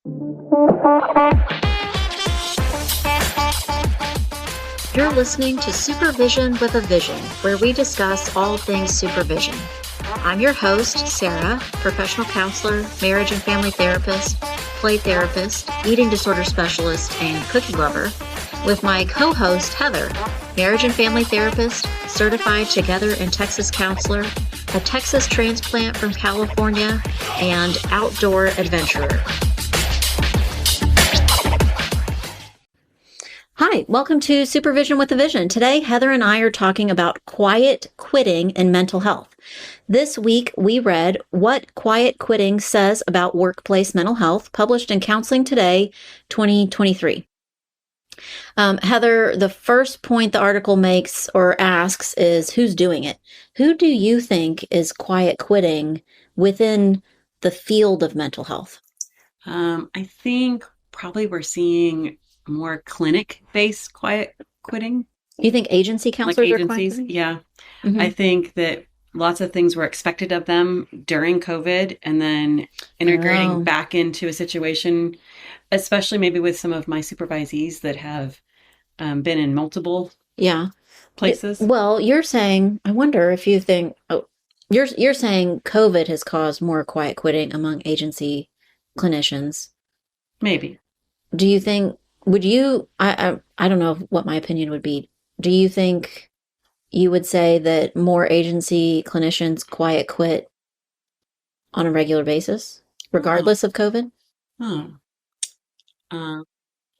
You're listening to Supervision with a Vision, where we discuss all things supervision. I'm your host, Sarah, professional counselor, marriage and family therapist, play therapist, eating disorder specialist, and cookie lover, with my co-host, Heather, marriage and family therapist, certified Together in Texas counselor, a Texas transplant from California, and outdoor adventurer. Hi, welcome to Supervision with a Vision. Today, Heather and I are talking about quiet quitting in mental health. This week, we read What Quiet Quitting Says About Workplace Mental Health, published in Counseling Today, 2023. Heather, the first point the article makes or asks is, who's doing it? Who do you think is quiet quitting within the field of mental health? I think probably we're seeing more clinic-based quiet quitting. You think agency counselors like are quiet agencies? quitting? Yeah. Mm-hmm. I think that lots of things were expected of them during COVID and then integrating back into a situation, especially maybe with some of my supervisees that have been in multiple places. Well, you're saying, I wonder if you think, you're saying COVID has caused more quiet quitting among agency clinicians. Maybe. Do you think, would you, I don't know what my opinion would be. Do you think you would say that more agency clinicians quiet quit on a regular basis, regardless of COVID? Yeah,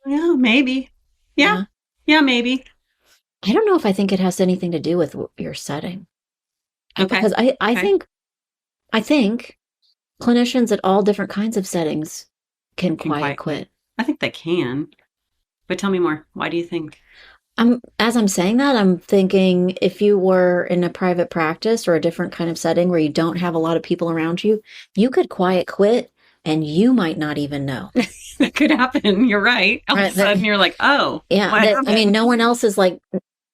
maybe. Yeah, maybe. I don't know if I think it has anything to do with your setting. Okay. Because I think clinicians at all different kinds of settings can quiet quit. I think they can. But tell me more. Why do you think? As I'm saying that, I'm thinking if you were in a private practice or a different kind of setting where you don't have a lot of people around you, you could quiet quit and you might not even know. That could happen. You're right. All of a sudden you're like, oh. Yeah. No one else is like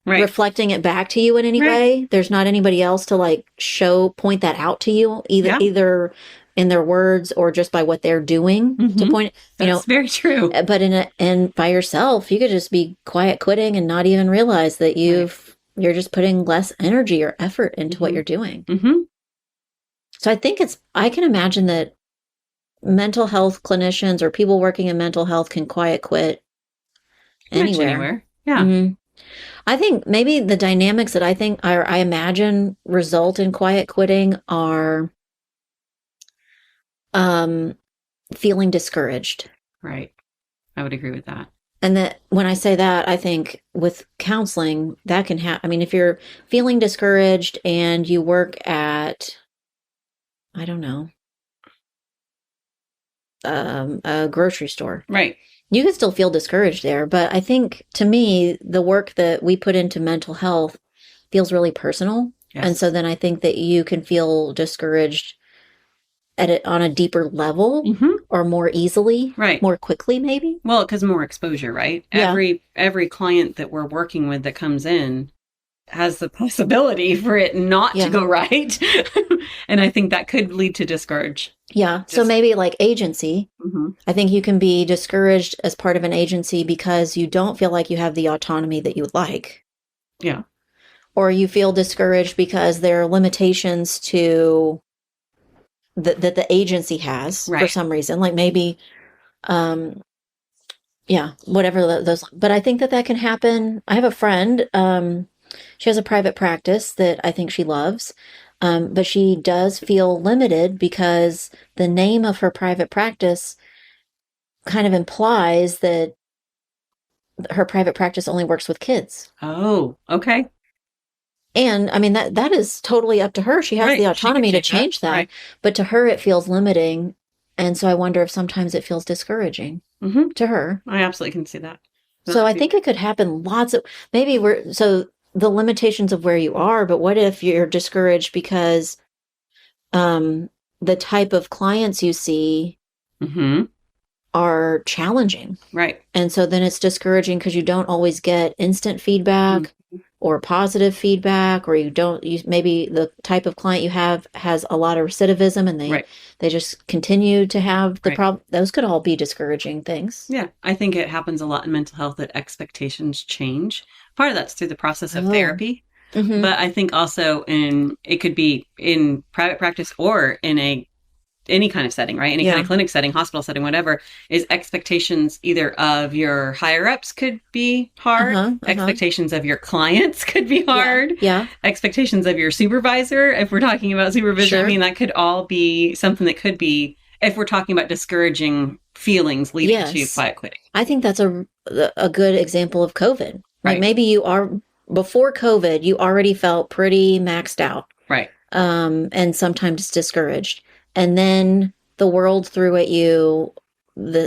reflecting it back to you in any way. There's not anybody else to point that out to you, either in their words or just by what they're doing to point. That's very true. But and by yourself, you could just be quiet quitting and not even realize that you're just putting less energy or effort into what you're doing. Mm-hmm. So I can imagine that mental health clinicians or people working in mental health can quiet quit anywhere. Yeah. Mm-hmm. I think maybe the dynamics that I imagine result in quiet quitting are feeling discouraged. Right. I would agree with that. And that when I say that, I think with counseling, that can happen. I mean, if you're feeling discouraged and you work at, I don't know, a grocery store. Right. You can still feel discouraged there. But I think, to me, the work that we put into mental health feels really personal. Yes. And so then I think that you can feel discouraged on a deeper level or more easily, more quickly, maybe. Well, because more exposure, right? Yeah. Every client that we're working with that comes in has the possibility for it not to go right. And I think that could lead to discourage. Yeah. So maybe like agency, I think you can be discouraged as part of an agency because you don't feel like you have the autonomy that you would like. Yeah. Or you feel discouraged because there are limitations to that the agency has for some reason, like maybe, whatever those. But I think that can happen. I have a friend. She has a private practice that I think she loves, but she does feel limited because the name of her private practice kind of implies that her private practice only works with kids. Oh, okay. And I mean, that is totally up to her. She has the autonomy to change that. Right. But to her, it feels limiting. And so I wonder if sometimes it feels discouraging to her. I absolutely can see that. So I think it could happen the limitations of where you are, but what if you're discouraged because the type of clients you see are challenging. Right. And so then it's discouraging because you don't always get instant feedback. or positive feedback, or maybe the type of client you have has a lot of recidivism and they just continue to have the problem. Those could all be discouraging things. Yeah. I think it happens a lot in mental health that expectations change. Part of that's through the process of therapy. Mm-hmm. But I think also it could be in private practice or in any kind of setting, right? Any kind of clinic setting, hospital setting, whatever, is expectations either of your higher ups could be hard. Expectations of your clients could be hard. Yeah. Expectations of your supervisor, if we're talking about supervision. Sure. I mean, that could all be something that could be, if we're talking about discouraging feelings leading to quiet quitting. I think that's a good example of COVID. Like maybe before COVID, you already felt pretty maxed out. Right. And sometimes discouraged. And then the world threw at you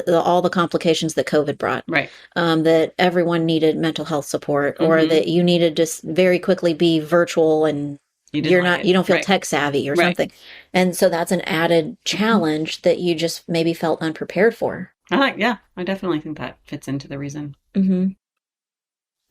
all the complications that COVID brought. Right. That everyone needed mental health support, or that you needed to very quickly be virtual and you don't feel tech savvy or something. And so that's an added challenge that you just maybe felt unprepared for. I definitely think that fits into the reason. Mm-hmm.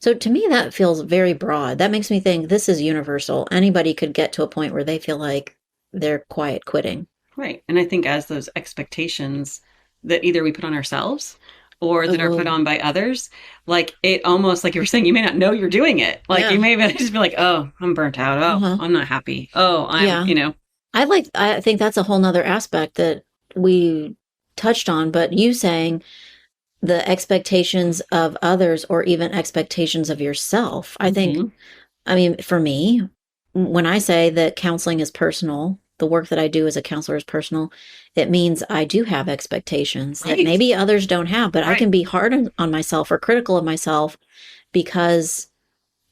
So to me, that feels very broad. That makes me think this is universal. Anybody could get to a point where they feel like they're quiet quitting. Right. And I think as those expectations that either we put on ourselves or that are put on by others, like it almost, like you were saying, you may not know you're doing it. Like you may just be like, oh, I'm burnt out. Oh, I'm not happy. Oh, I think that's a whole nother aspect that we touched on, but you saying the expectations of others or even expectations of yourself. I think, for me, when I say that counseling is personal, the work that I do as a counselor is personal, it means I do have expectations that maybe others don't have, but I can be hard on myself or critical of myself because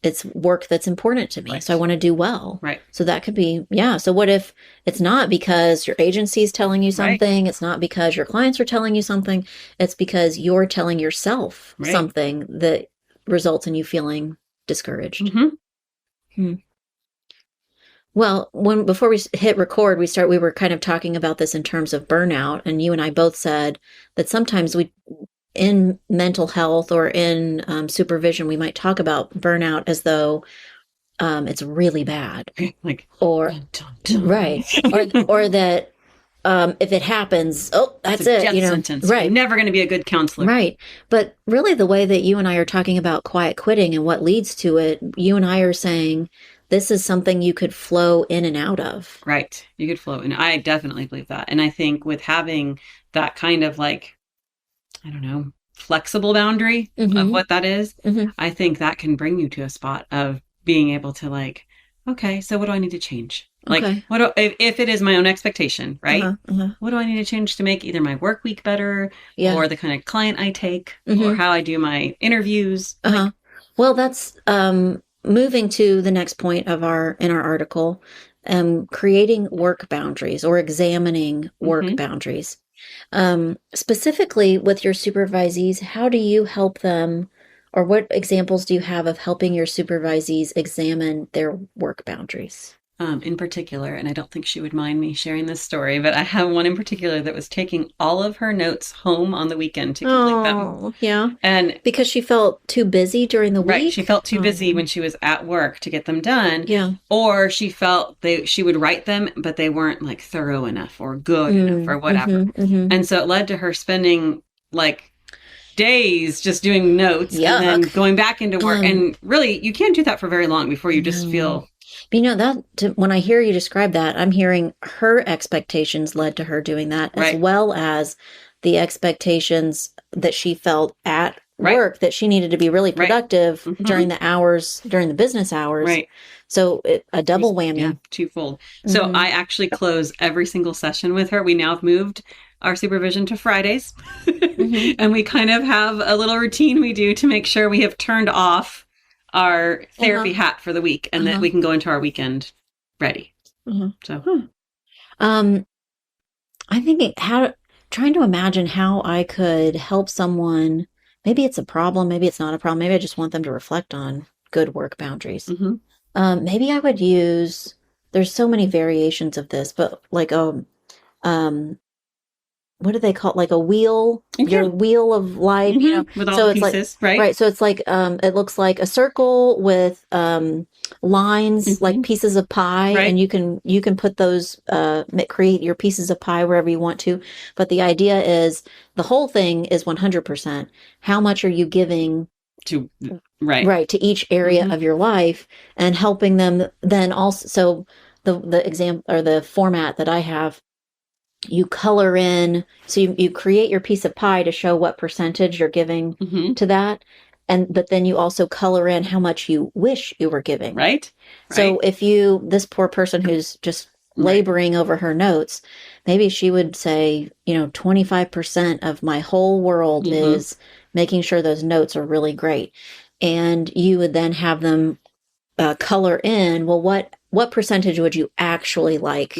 it's work that's important to me. Right. So I want to do well. Right. So that could be, So what if it's not because your agency is telling you something? It's not because your clients are telling you something. It's because you're telling yourself something that results in you feeling discouraged. Mm-hmm. Well, before we hit record, we were kind of talking about this in terms of burnout, and you and I both said that sometimes in mental health or in supervision, we might talk about burnout as though it's really bad, or that if it happens, that's it. Death sentence. Right, you're never going to be a good counselor. Right, but really, the way that you and I are talking about quiet quitting and what leads to it, you and I are saying this is something you could flow in and out of. Right, you could flow in. I definitely believe that, and I think with having that kind of flexible boundary of what that is, I think that can bring you to a spot of being able to okay, so what do I need to change? If it is my own expectation, right? What do I need to change to make either my work week better or the kind of client I take or how I do my interviews? Well, that's moving to the next point in our article, creating work boundaries or examining work boundaries. Specifically with your supervisees, how do you help them, or what examples do you have of helping your supervisees examine their work boundaries? In particular, and I don't think she would mind me sharing this story, but I have one in particular that was taking all of her notes home on the weekend to complete them. Yeah. And because she felt too busy during the week? Right. She felt too busy when she was at work to get them done. Yeah. Or she felt she would write them, but they weren't thorough enough or good enough or whatever. And so it led to her spending days just doing notes and then going back into work. And really, you can't do that for very long before you just feel... when I hear you describe that, I'm hearing her expectations led to her doing that, as well as the expectations that she felt at work that she needed to be really productive during the business hours. Right. So a double whammy. Yeah, twofold. So I actually close every single session with her. We now have moved our supervision to Fridays. And we kind of have a little routine we do to make sure we have turned off our therapy hat for the week and that we can go into our weekend ready. So, I'm thinking trying to imagine how I could help someone. Maybe it's a problem. Maybe it's not a problem. Maybe I just want them to reflect on good work boundaries. Maybe I would use, there's so many variations of this, but what do they call it? Like a wheel, Okay. your wheel of life, you know? With all So the it's pieces, like, right. So it's like, it looks like a circle with, lines, like pieces of pie, Right. and you can put those, create your pieces of pie wherever you want to. But the idea is the whole thing is 100%. How much are you giving to to each area of your life, and helping them then also. So the example or the format that I have, you color in, so you create your piece of pie to show what percentage you're giving to that, but then you also color in how much you wish you were giving. Right. So if this poor person who's just laboring over her notes, maybe she would say, 25% of my whole world is making sure those notes are really great. And you would then have them color in, well, what percentage would you actually like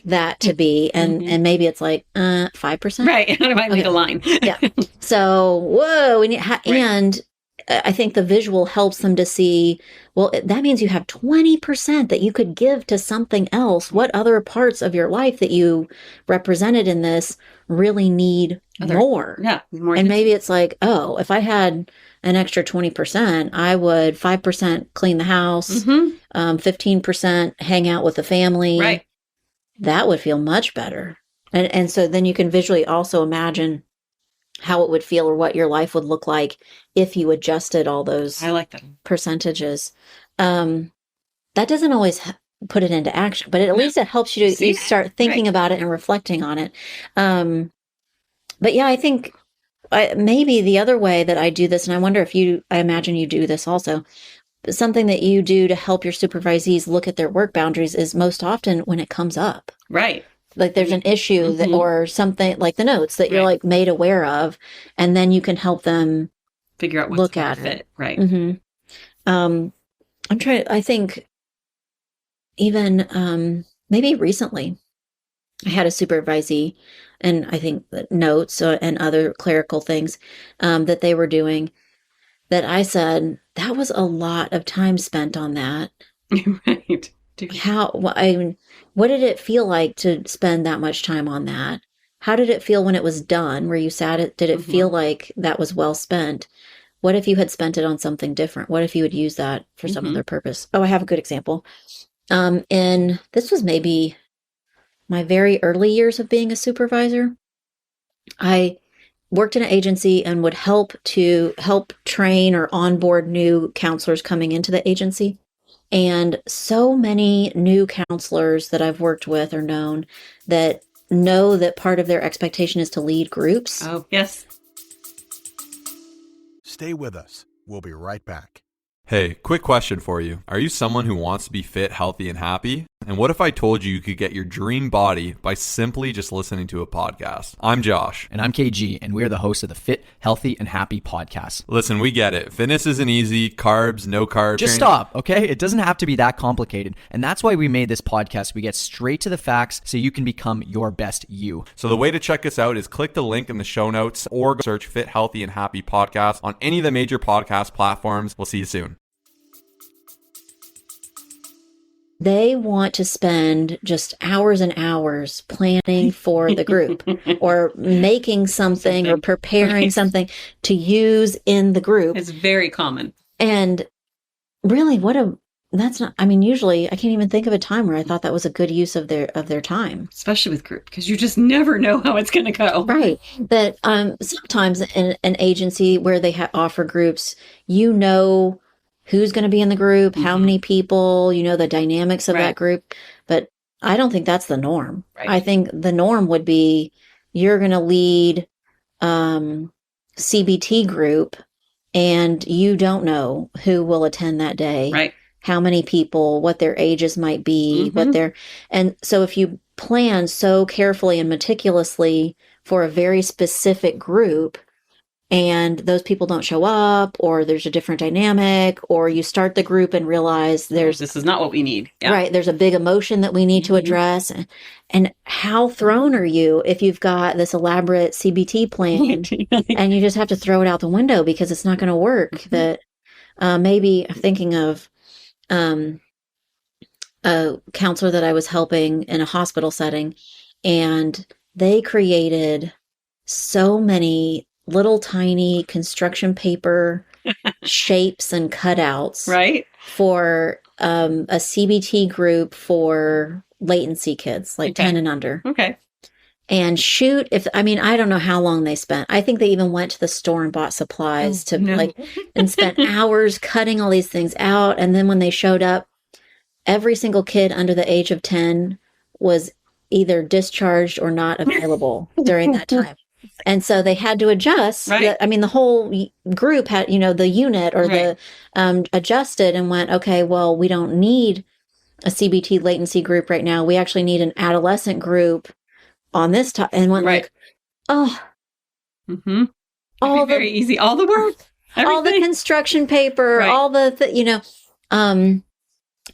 that to be? And maybe it's like 5%. Right. How do I make a line? Yeah. So, whoa. And I think the visual helps them to see, well, that means you have 20% that you could give to something else. What other parts of your life that you represented in this really need more? Yeah. More. And maybe it's like, oh, if I had an extra 20%, I would 5% clean the house, 15% hang out with the family. Right. That would feel much better. And so then you can visually also imagine how it would feel or what your life would look like if you adjusted all those percentages. That doesn't always put it into action, but at least it helps you to start thinking about it and reflecting on it. But yeah, I think maybe the other way that I do this, and I wonder if I imagine you do this also, but something that you do to help your supervisees look at their work boundaries is most often when it comes up. Right. Like there's an issue that, or something like the notes that you're like made aware of, and then you can help them figure out what's look at it. Right. I think even, maybe recently I had a supervisee, and I think that notes and other clerical things, that they were doing, that I said, that was a lot of time spent on that. Right. What did it feel like to spend that much time on that? How did it feel when it was done? Where you sat it? Did it feel like that was well spent? What if you had spent it on something different? What if you would use that for some other purpose? Oh, I have a good example. And this was maybe my very early years of being a supervisor. I worked in an agency and would help train or onboard new counselors coming into the agency. And so many new counselors that I've worked with or known that know that part of their expectation is to lead groups. Oh, yes. Stay with us. We'll be right back. Hey, quick question for you. Are you someone who wants to be fit, healthy, and happy? And what if I told you you could get your dream body by simply just listening to a podcast? I'm Josh. And I'm KG, and we're the hosts of the Fit, Healthy, and Happy podcast. Listen, we get it. Fitness isn't easy. Carbs, no carbs. Just stop, okay? It doesn't have to be that complicated. And that's why we made this podcast. We get straight to the facts so you can become your best you. So the way to check us out is click the link in the show notes or search Fit, Healthy, and Happy podcast on any of the major podcast platforms. We'll see you soon. They want to spend just hours and hours planning for the group or making something or preparing something to use in the group. It's very common. And really, usually I can't even think of a time where I thought that was a good use of their time. Especially with group, because you just never know how it's going to go. Right. That sometimes in an agency where they offer groups, who's going to be in the group, how many people, the dynamics of that group. But I don't think that's the norm. Right. I think the norm would be you're going to lead CBT group and you don't know who will attend that day. Right. How many people, what their ages might be, and so if you plan so carefully and meticulously for a very specific group, and those people don't show up, or there's a different dynamic, or you start the group and realize this is not what we need. Yeah. Right. There's a big emotion that we need to address. And how thrown are you if you've got this elaborate CBT plan and you just have to throw it out the window because it's not going to work? That maybe I'm thinking of a counselor that I was helping in a hospital setting, and they created so many little tiny construction paper shapes and cutouts Right. for a CBT group for latency kids, like Okay. 10 and under. Okay. And I don't know how long they spent. I think they even went to the store and bought supplies and spent hours cutting all these things out. And then when they showed up, every single kid under the age of 10 was either discharged or not available during that time. And so they had to adjust. Right. The whole group had, the unit or Right. adjusted and went, okay, well, we don't need a CBT latency group right now. We actually need an adolescent group on this time. And went Right. like, oh, Mm-hmm. all the very easy. All the work, all the everything. construction paper, Right. all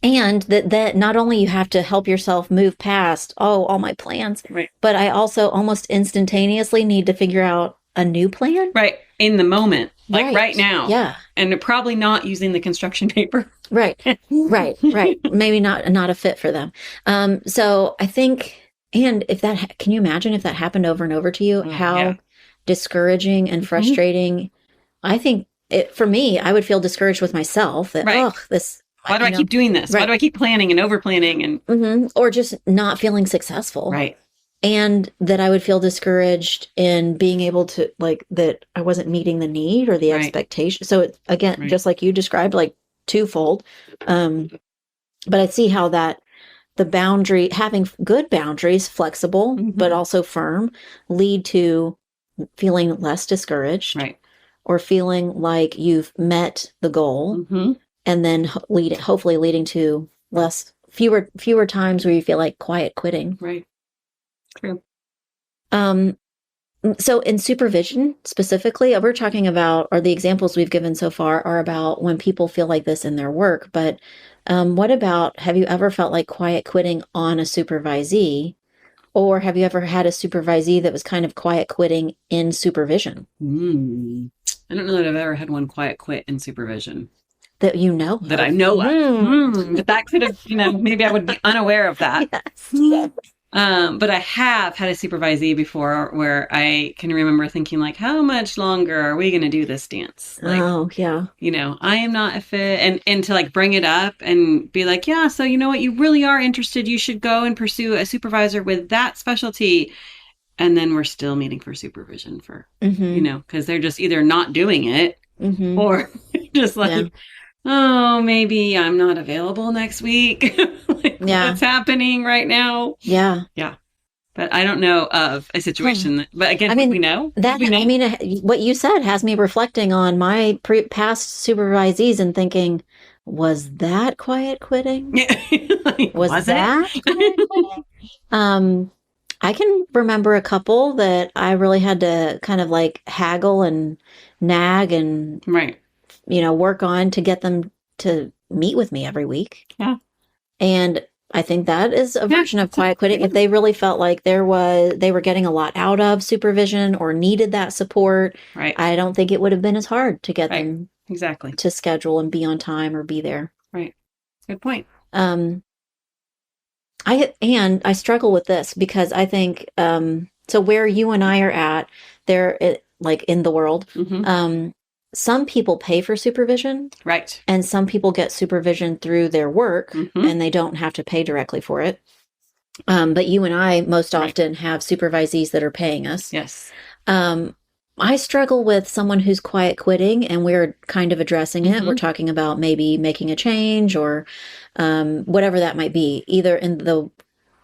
and that not only you have to help yourself move past, all my plans, Right. but I also almost instantaneously need to figure out a new plan. Right. In the moment, like right now. Yeah. And probably not using the construction paper. Right. Right. Maybe not a fit for them. So I think, and if can you imagine if that happened over and over to you, how discouraging and frustrating. I think for me, I would feel discouraged with myself that, why do I keep doing this? Right. Why do I keep planning and over planning or just not feeling successful? Right. And that I would feel discouraged in being able to that I wasn't meeting the need or the expectation. So again, just like you described, like twofold. But I see how that having good boundaries, flexible, but also firm, lead to feeling less discouraged. Right. Or feeling like you've met the goal. And then hopefully leading to fewer times where you feel like quiet quitting. Right. True. So in supervision specifically, we're talking about, or the examples we've given so far are about when people feel like this in their work. But what about, have you ever felt like quiet quitting on a supervisee? Or have you ever had a supervisee that was kind of quiet quitting in supervision? I don't know that I've ever had one quiet quit in supervision. That you know that I know of. But that could have, maybe I would be unaware of that. Yes. But I have had a supervisee before where I can remember thinking like, how much longer are we going to do this dance? Like, I am not a fit. And to like bring it up and be like, yeah, so you know what, you really are interested. You should go and pursue a supervisor with that specialty. And then we're still meeting for supervision for, because they're just either not doing it or just like, oh, maybe I'm not available next week. What's happening right now? Yeah. But I don't know of a situation but again, we know. What you said has me reflecting on my past supervisees and thinking, was that quiet quitting? Was that quiet quitting? I can remember a couple that I really had to kind of like haggle and nag and work on to get them to meet with me every week. Yeah. And I think that is a version of quiet quitting. If they really felt like they were getting a lot out of supervision or needed that support, I don't think it would have been as hard to get them to schedule and be on time or be there. Right. Good point. I struggle with this because I think, so where you and I are at there, like in the world, some people pay for supervision. Right. And some people get supervision through their work and they don't have to pay directly for it. But you and I most often have supervisees that are paying us. Yes. I struggle with someone who's quiet quitting and we're kind of addressing it. We're talking about maybe making a change or whatever that might be, either in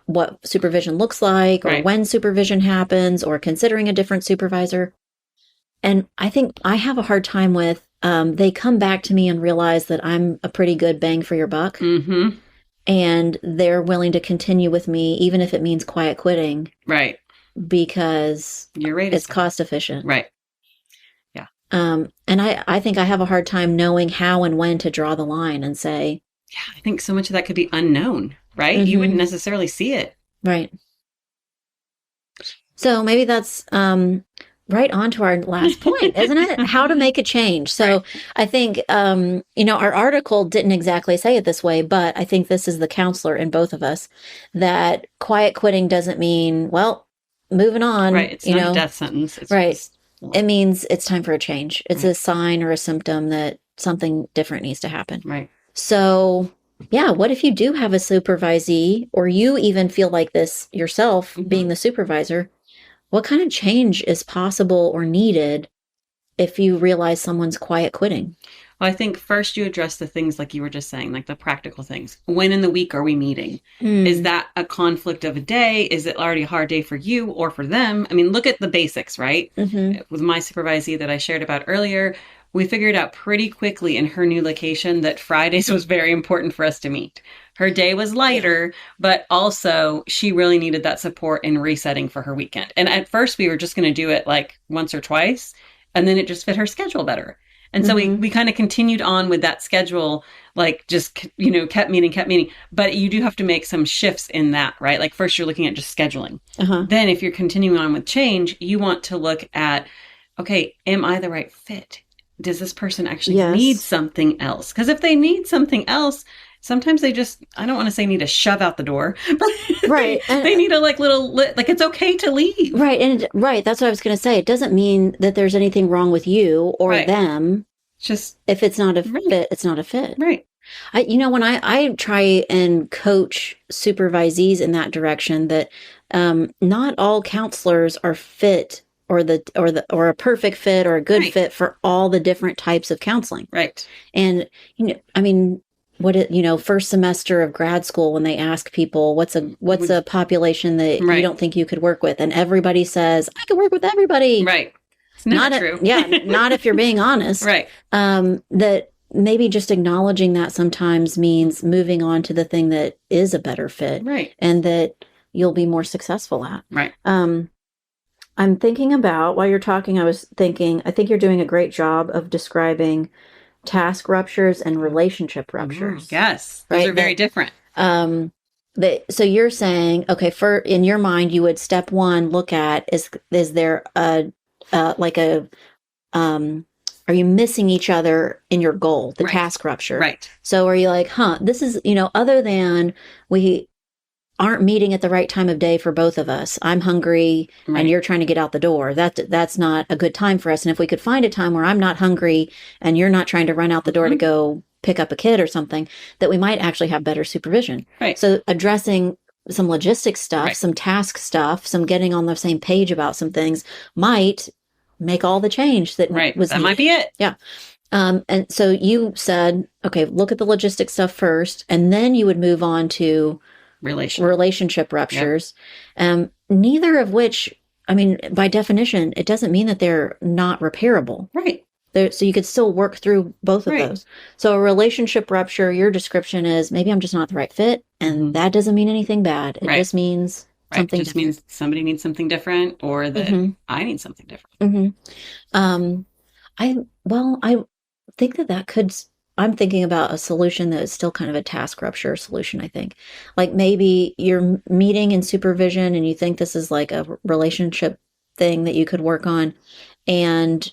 what supervision looks like or when supervision happens or considering a different supervisor. And I think I have a hard time with, they come back to me and realize that I'm a pretty good bang for your buck. And they're willing to continue with me, even if it means quiet quitting. Right. Because it's cost efficient. Right. Yeah. And I think I have a hard time knowing how and when to draw the line and say. Yeah, I think so much of that could be unknown, right? You wouldn't necessarily see it. Right. So maybe that's right on to our last point, isn't it? How to make a change. So I think, our article didn't exactly say it this way, but I think this is the counselor in both of us, that quiet quitting doesn't mean, well, moving on. Right. It's not a death sentence. It's right. Just, it means it's time for a change. It's a sign or a symptom that something different needs to happen. Right. So, yeah, what if you do have a supervisee, or you even feel like this yourself, being the supervisor? What kind of change is possible or needed if you realize someone's quiet quitting? Well, I think first you address the things like you were just saying, like the practical things. When in the week are we meeting? Is that a conflict of a day? Is it already a hard day for you or for them? I mean, look at the basics, right? With my supervisee that I shared about earlier, we figured out pretty quickly in her new location that Fridays was very important for us to meet. Her day was lighter, but also she really needed that support in resetting for her weekend. And at first we were just going to do it like once or twice, and then it just fit her schedule better. And so we kind of continued on with that schedule, like just, kept meeting. But you do have to make some shifts in that, right? Like first you're looking at just scheduling. Then if you're continuing on with change, you want to look at, okay, am I the right fit? Does this person actually need something else? Because if they need something else, sometimes they just, I don't want to say need a shove out the door, but they need a like it's okay to leave. Right. And that's what I was going to say. It doesn't mean that there's anything wrong with you or them. Just if it's not a fit, it's not a fit. Right. When I try and coach supervisees in that direction, that not all counselors are fit or a perfect fit or a good fit for all the different types of counseling. Right. And, first semester of grad school, when they ask people what's a population that you don't think you could work with, and everybody says, I could work with everybody. Right. It's not true. Not if you're being honest. Right. That maybe just acknowledging that sometimes means moving on to the thing that is a better fit. Right. And that you'll be more successful at. Right. I'm thinking about, while you're talking, I think you're doing a great job of describing task ruptures and relationship ruptures. Yes. Those are very different. So you're saying, okay, in your mind, you would step one, look at, is there are you missing each other in your goal, the task rupture? Right. So are you like, this is, other than we aren't meeting at the right time of day for both of us. I'm hungry and you're trying to get out the door. That's not a good time for us. And if we could find a time where I'm not hungry and you're not trying to run out the door to go pick up a kid or something, that we might actually have better supervision. Right. So addressing some logistics stuff, some task stuff, some getting on the same page about some things might make all the change that was that needed. might be it. Yeah. And so you said, okay, look at the logistics stuff first, and then you would move on to relationship ruptures. Yep. Neither of which, by definition, it doesn't mean that they're not repairable. Right. So you could still work through both of those. So a relationship rupture, your description is, maybe I'm just not the right fit, and that doesn't mean anything bad. It just means something different. It just means somebody needs something different, or that I need something different. I think that could, I'm thinking about a solution that is still kind of a task rupture solution, I think. Like maybe you're meeting in supervision and you think this is like a relationship thing that you could work on, and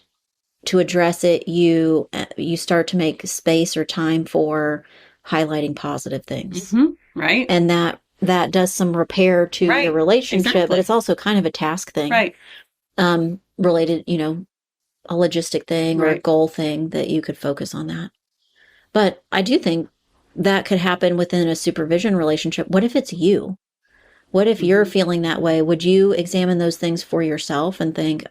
to address it, you start to make space or time for highlighting positive things. Right. And that does some repair to your relationship, but it's also kind of a task thing. Right. Related, a logistic thing or a goal thing that you could focus on that. But I do think that could happen within a supervision relationship. What if it's you? What if you're feeling that way? Would you examine those things for yourself and think,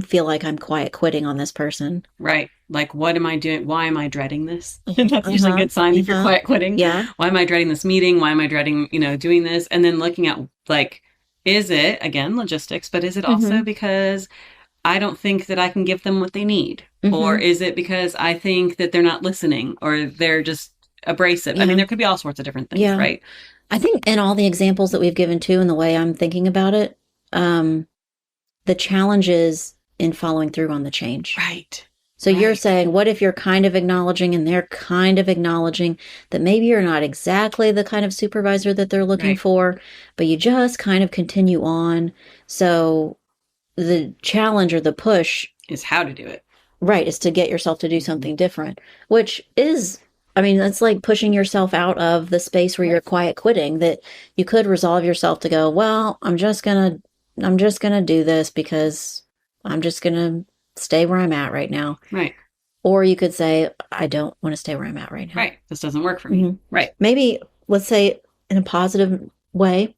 feel like I'm quiet quitting on this person? Right. Like, what am I doing? Why am I dreading this? That's usually a good sign if you're quiet quitting. Yeah. Why am I dreading this meeting? Why am I dreading, doing this? And then looking at, like, is it, again, logistics, but is it also because I don't think that I can give them what they need? Or is it because I think that they're not listening, or they're just abrasive? Yeah. There could be all sorts of different things, right? I think in all the examples that we've given too, and the way I'm thinking about it, the challenge is in following through on the change. Right. So you're saying, what if you're kind of acknowledging and they're kind of acknowledging that maybe you're not exactly the kind of supervisor that they're looking for, but you just kind of continue on. So the challenge or the push is how to do it. Right. Is to get yourself to do something different, which is, it's like pushing yourself out of the space where you're quiet quitting, that you could resolve yourself to go, well, I'm just going to I'm just going to do this because I'm just going to stay where I'm at right now. Right. Or you could say, I don't want to stay where I'm at right now. Right. This doesn't work for me. Mhm. Right. Maybe, let's say in a positive way,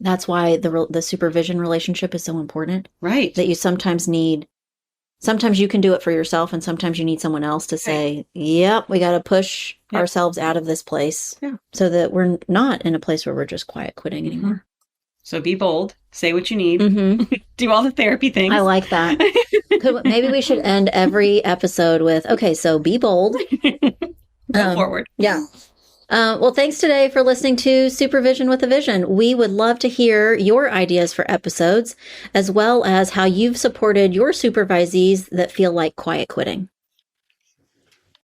that's why the supervision relationship is so important. Right. That you sometimes you can do it for yourself and sometimes you need someone else to say, yep, we got to push ourselves out of this place so that we're not in a place where we're just quiet quitting anymore. So be bold, say what you need, do all the therapy things. I like that. Maybe we should end every episode with, okay, so be bold. Go forward. Yeah. Well, thanks today for listening to Supervision with a Vision. We would love to hear your ideas for episodes, as well as how you've supported your supervisees that feel like quiet quitting.